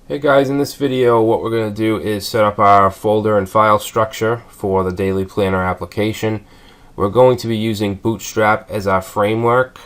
Hey guys, in this video what we're going to do is set up our folder and file structure for the Daily Planner application. We're going to be using Bootstrap as our framework,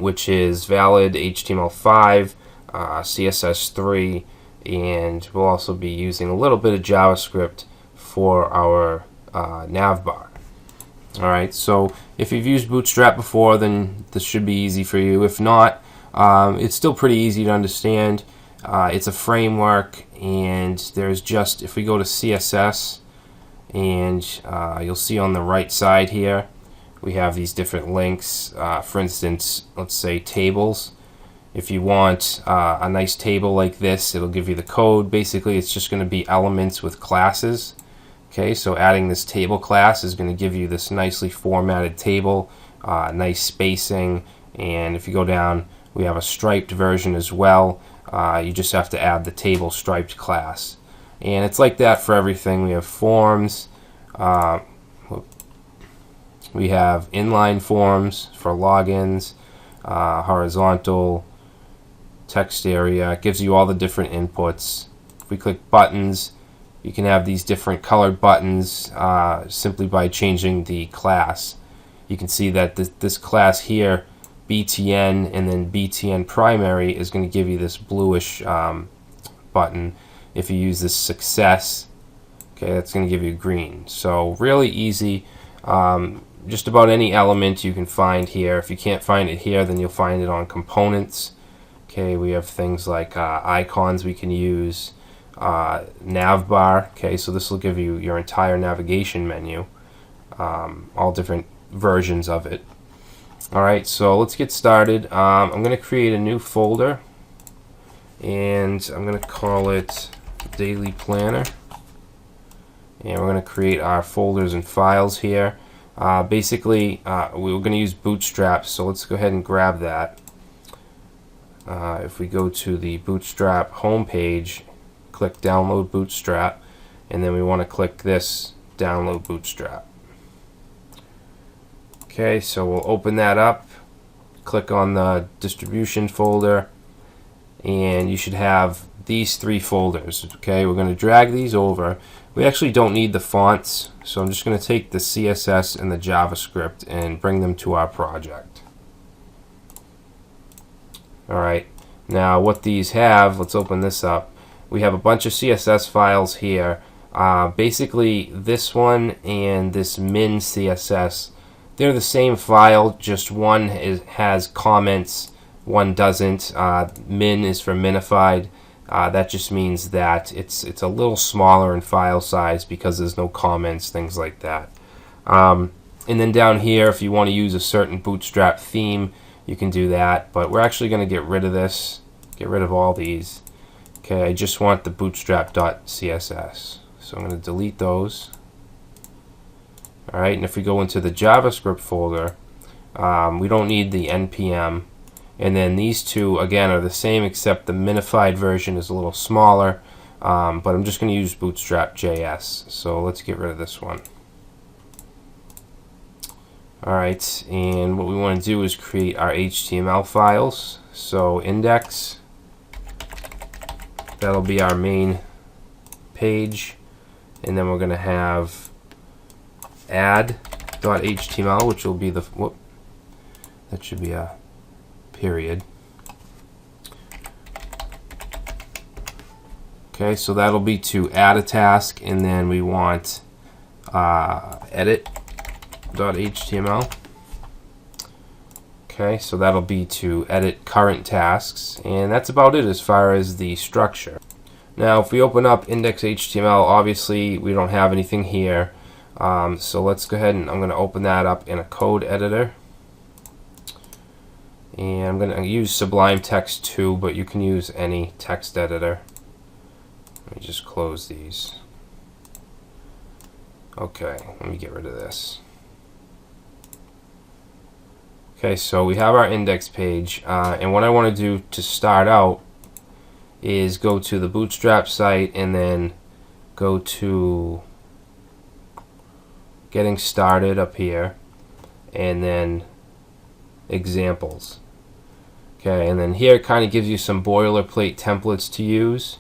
which is valid HTML5, CSS3, and we'll also be using a little bit of JavaScript for our navbar. Alright, so if you've used Bootstrap before, then this should be easy for you. If not, it's still pretty easy to understand. It's a framework, and there's just, if we go to CSS, and you'll see on the right side here we have these different links. For instance, let's say tables. If you want a nice table like this, it'll give you the code. Basically it's just going to be elements with classes. Okay, so adding this table class is going to give you this nicely formatted table, nice spacing, and if you go down we have a striped version as well. You just have to add the table striped class, and it's like that for everything. We have forms, we have inline forms for logins, horizontal, text area. It gives you all the different inputs. If we click buttons, you can have these different colored buttons simply by changing the class. You can see that this class here, BTN and then BTN primary, is going to give you this bluish button. If you use this success, okay, that's going to give you green. So really easy. Just about any element you can find here. If you can't find it here, then you'll find it on components. Okay, we have things like icons we can use, navbar. Okay, so this will give you your entire navigation menu, all different versions of it. Alright, so let's get started. I'm going to create a new folder, and I'm going to call it Daily Planner, and we're going to create our folders and files here. Basically we're going to use Bootstrap, so let's go ahead and grab that. If we go to the Bootstrap homepage, click Download Bootstrap, and then we want to click this Download Bootstrap. Okay, so we'll open that up, click on the distribution folder, and you should have these three folders. Okay, we're going to drag these over. We actually don't need the fonts, so I'm just going to take the CSS and the JavaScript and bring them to our project. Alright, now what these have, let's open this up. We have a bunch of CSS files here. Basically this one and this min CSS, they're the same file, just one has comments, one doesn't. Min is for minified. That just means that it's a little smaller in file size because there's no comments, things like that. And then down here, if you want to use a certain Bootstrap theme, you can do that, but we're actually going to get rid of this, get rid of all these. Okay, I just want the bootstrap.css, so I'm going to delete those. Alright, and if we go into the JavaScript folder, we don't need the npm, and then these two again are the same except the minified version is a little smaller, but I'm just going to use bootstrap.js, so let's get rid of this one. Alright, and what we want to do is create our HTML files. So index, that'll be our main page, and then we're going to have add.html, which will be the, that should be a period. Okay, so that'll be to add a task, and then we want edit.html. Okay, so that'll be to edit current tasks, and that's about it as far as the structure. Now if we open up index.html, obviously we don't have anything here. So let's go ahead and I'm going to open that up in a code editor, and I'm going to use Sublime Text 2, but you can use any text editor. Let me just close these. Okay, let me get rid of this. Okay, so we have our index page, and what I want to do to start out is go to the Bootstrap site and then go to Getting Started up here, and then Examples. Okay, and then here it kind of gives you some boilerplate templates to use.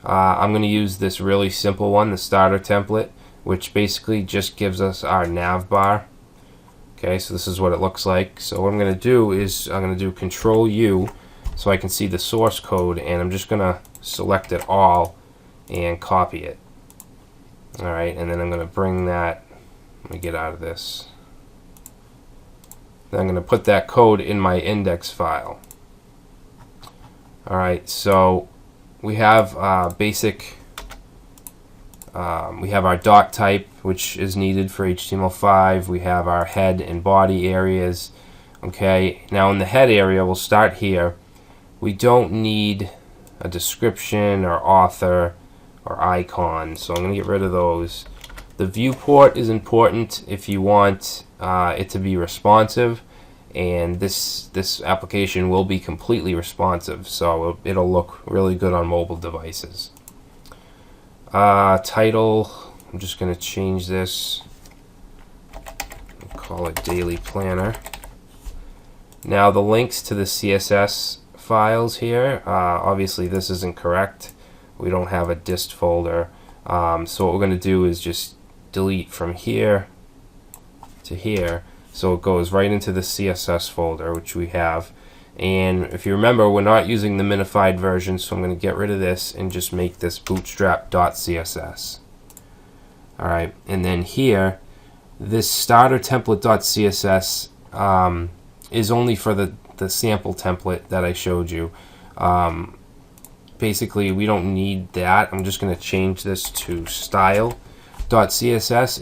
I'm going to use this really simple one, the starter template, which basically just gives us our nav bar. Okay, so this is what it looks like. So what I'm going to do is I'm going to do Control U so I can see the source code, and I'm just going to select it all and copy it. Alright, and then I'm going to bring that, let me get out of this. Then I'm going to put that code in my index file. Alright, so we have basic, we have our doc type, which is needed for HTML5. We have our head and body areas. Okay, now in the head area, we'll start here. We don't need a description or author or icon, so I'm going to get rid of those. The viewport is important if you want it to be responsive, and this application will be completely responsive, so it'll look really good on mobile devices. Title, I'm just going to change this, we'll call it Daily Planner. Now the links to the CSS files here, obviously this isn't correct. We don't have a dist folder, so what we're going to do is just delete from here to here. So it goes right into the CSS folder, which we have. And if you remember, we're not using the minified version, so I'm going to get rid of this and just make this bootstrap.css. Alright, and then here, this starter template.css is only for the sample template that I showed you. Basically, we don't need that. I'm just going to change this to style.css,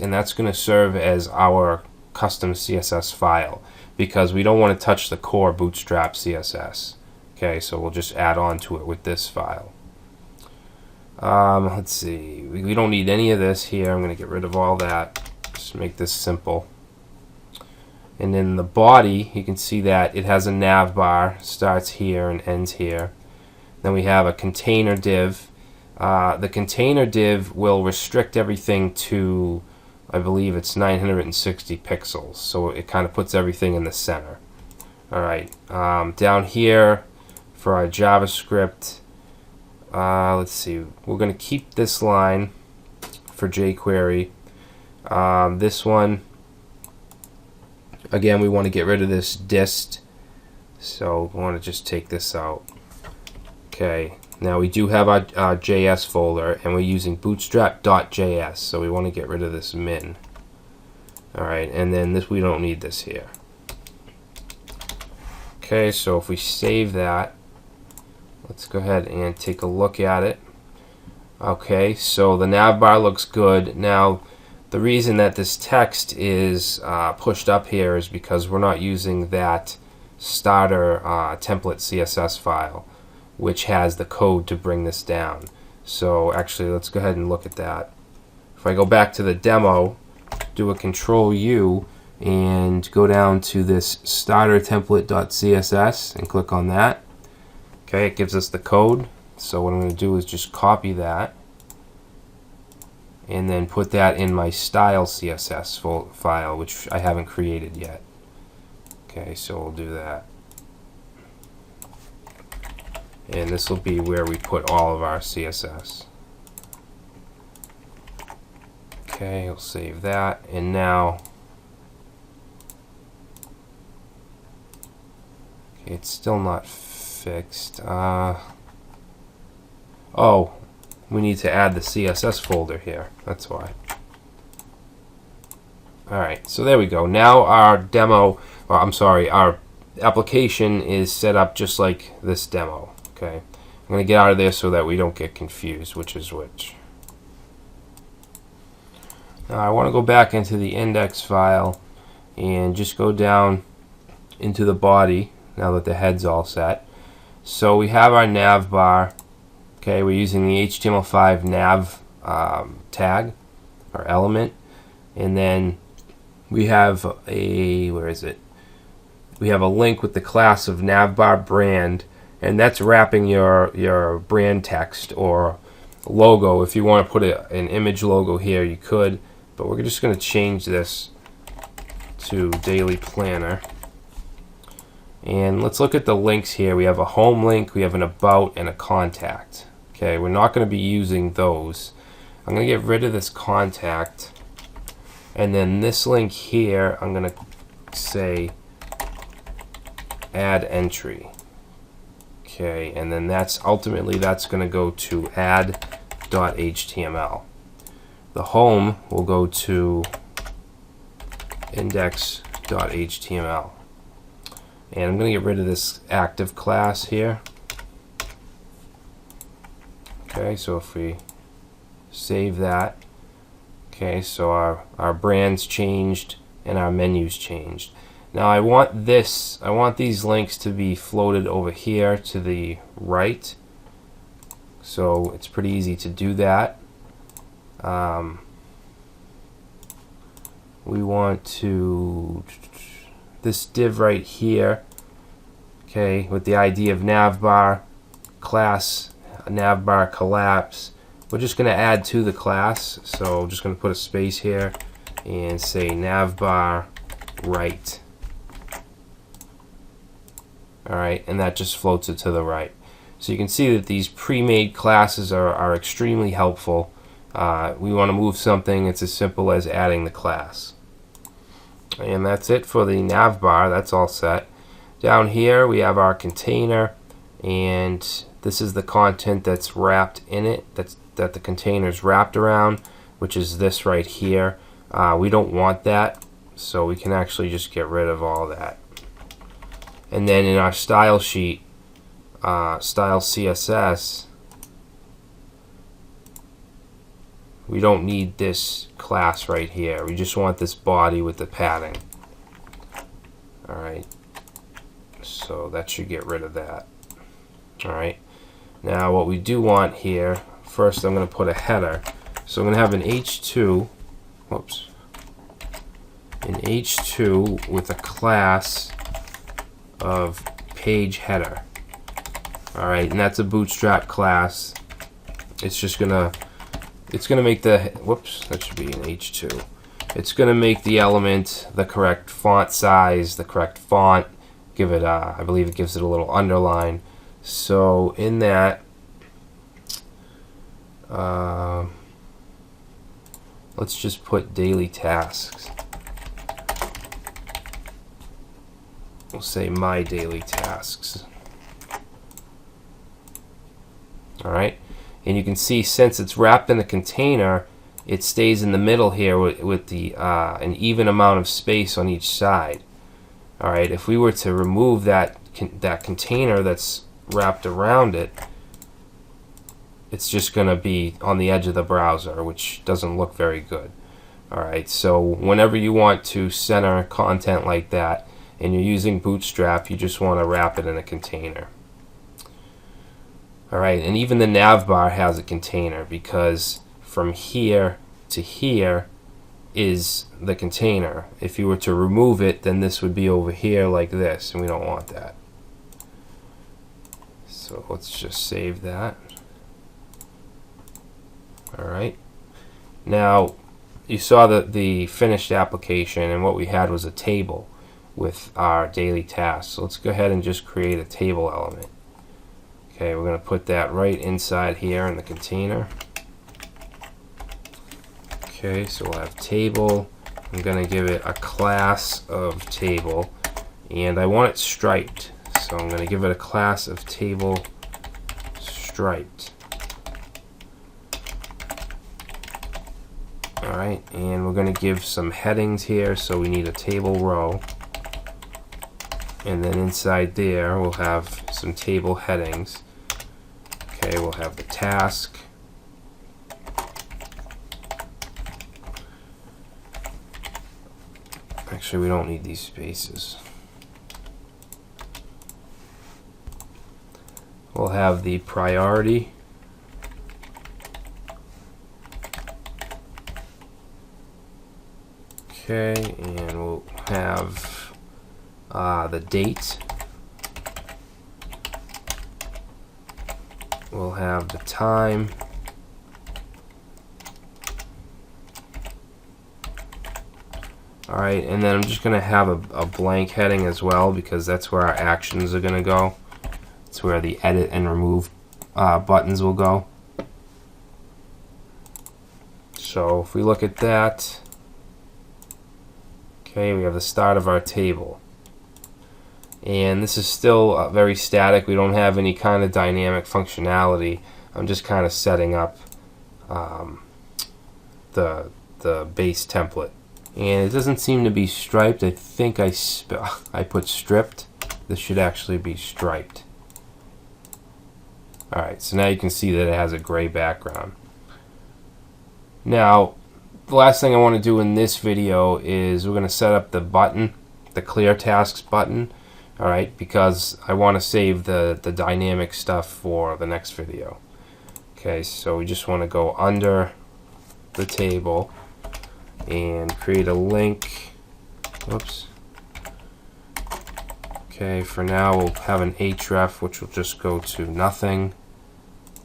and that's going to serve as our custom CSS file because we don't want to touch the core Bootstrap CSS. Okay, so we'll just add on to it with this file. Let's see, we don't need any of this here. I'm going to get rid of all that. Just make this simple. And in the body, you can see that it has a nav bar, starts here and ends here. Then we have a container div. The container div will restrict everything to, I believe it's 960 pixels, so it kind of puts everything in the center. Alright, down here for our JavaScript, let's see, we're going to keep this line for jQuery. This one, again, we want to get rid of this dist, so we want to just take this out. Okay, now we do have our JS folder, and we're using bootstrap.js, so we want to get rid of this min. Alright, and then this, we don't need this here. Okay, so if we save that, let's go ahead and take a look at it. Okay, so the nav bar looks good. Now, the reason that this text is pushed up here is because we're not using that starter template CSS file, which has the code to bring this down. So actually, let's go ahead and look at that. If I go back to the demo, do a Control U, and go down to this starter template.css and click on that. Okay, it gives us the code. So what I'm going to do is just copy that and then put that in my style CSS file, which I haven't created yet. Okay, so we'll do that. And this will be where we put all of our CSS. Okay, we'll save that, and now okay, it's still not fixed. Oh, we need to add the CSS folder here. That's why. Alright, so there we go. Now our demo, or I'm sorry, our application is set up just like this demo. Okay, I'm going to get out of there so that we don't get confused which is which. Now I want to go back into the index file and just go down into the body now that the head's all set. So we have our nav bar. Okay, we're using the HTML5 nav tag or element, and then we have a, where is it? We have a link with the class of navbar brand, and that's wrapping your brand text or logo. If you want to put an image logo here, you could, but we're just going to change this to Daily Planner, And let's look at the links here. We have a home link, we have an about, and a contact. Okay, we're not going to be using those. I'm going to get rid of this contact, and then this link here, I'm going to say add entry. Okay, and then that's ultimately that's going to go to add.html. The home will go to index.html. And I'm going to get rid of this active class here. Okay, so if we save that, okay, so our brand's changed and our menu's changed. Now I want these links to be floated over here to the right. So it's pretty easy to do that. We want to this div right here, okay, with the ID of navbar class, navbar collapse. We're just going to add to the class, so I'm just going to put a space here and say navbar right. Alright, and that just floats it to the right. So you can see that these pre-made classes are extremely helpful. We want to move something, it's as simple as adding the class. And that's it for the navbar. That's all set. Down here we have our container, and this is the content that's wrapped in it, that the container is wrapped around, which is this right here. We don't want that, so we can actually just get rid of all that. And then in our style sheet, style CSS, we don't need this class right here. We just want this body with the padding. Alright, so that should get rid of that. Alright, now what we do want here, first I'm going to put a header. So I'm going to have an H2, whoops, an H2 with a class of page header. Alright, and that's a Bootstrap class. It's just going to make the, whoops, that should be an H2. It's going to make the element the correct font size, the correct font, give it, I believe it gives it a little underline. So in that, let's just put daily tasks. We'll say my daily tasks. Alright. And you can see, since it's wrapped in a container, it stays in the middle here with the an even amount of space on each side. All right, if we were to remove that container that's wrapped around it, it's just going to be on the edge of the browser, which doesn't look very good. All right, so whenever you want to center content like that and you're using Bootstrap, you just want to wrap it in a container. Alright, and even the navbar has a container, because from here to here is the container. If you were to remove it, then this would be over here like this, and we don't want that. So let's just save that. Alright, now you saw the finished application, and what we had was a table with our daily tasks. So let's go ahead and just create a table element. Okay, we're going to put that right inside here in the container. Okay, so we'll have table. I'm going to give it a class of table, and I want it striped. So I'm going to give it a class of table striped. Alright, and we're going to give some headings here, so we need a table row. And then inside there we'll have some table headings. Okay, we'll have the task. Actually, we don't need these spaces. We'll have the priority. Okay, and we'll have the date. We'll have the time. Alright, and then I'm just going to have a blank heading as well, because that's where our actions are going to go. It's where the edit and remove buttons will go. So if we look at that, okay, we have the start of our table. And this is still very static. We don't have any kind of dynamic functionality. I'm just kind of setting up the base template. And it doesn't seem to be striped. I think I put stripped. This should actually be striped. Alright, so now you can see that it has a gray background. Now, the last thing I want to do in this video is we're going to set up the button, the clear tasks button, alright, because I want to save the dynamic stuff for the next video. Okay, so we just want to go under the table and create a link. Whoops. Okay, for now we'll have an href, which will just go to nothing.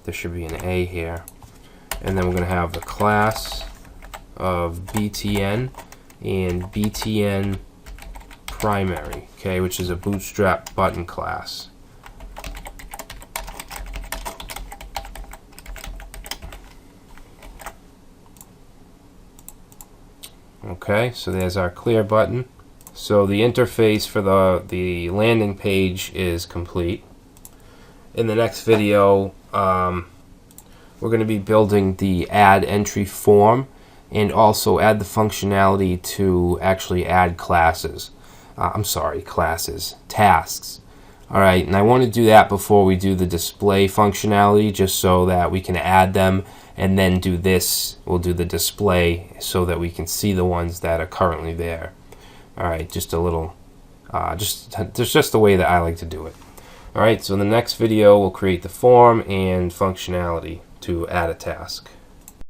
There should be an A here. And then we're going to have the class of btn and btn primary, okay, which is a Bootstrap button class. Okay, so there's our clear button. So the interface for the landing page is complete. In the next video, we're going to be building the add entry form and also add the functionality to actually add classes. Tasks. Alright, and I want to do that before we do the display functionality, just so that we can add them and then do this. We'll do the display so that we can see the ones that are currently there. Alright, just a little, just the way that I like to do it. Alright, so in the next video we'll create the form and functionality to add a task.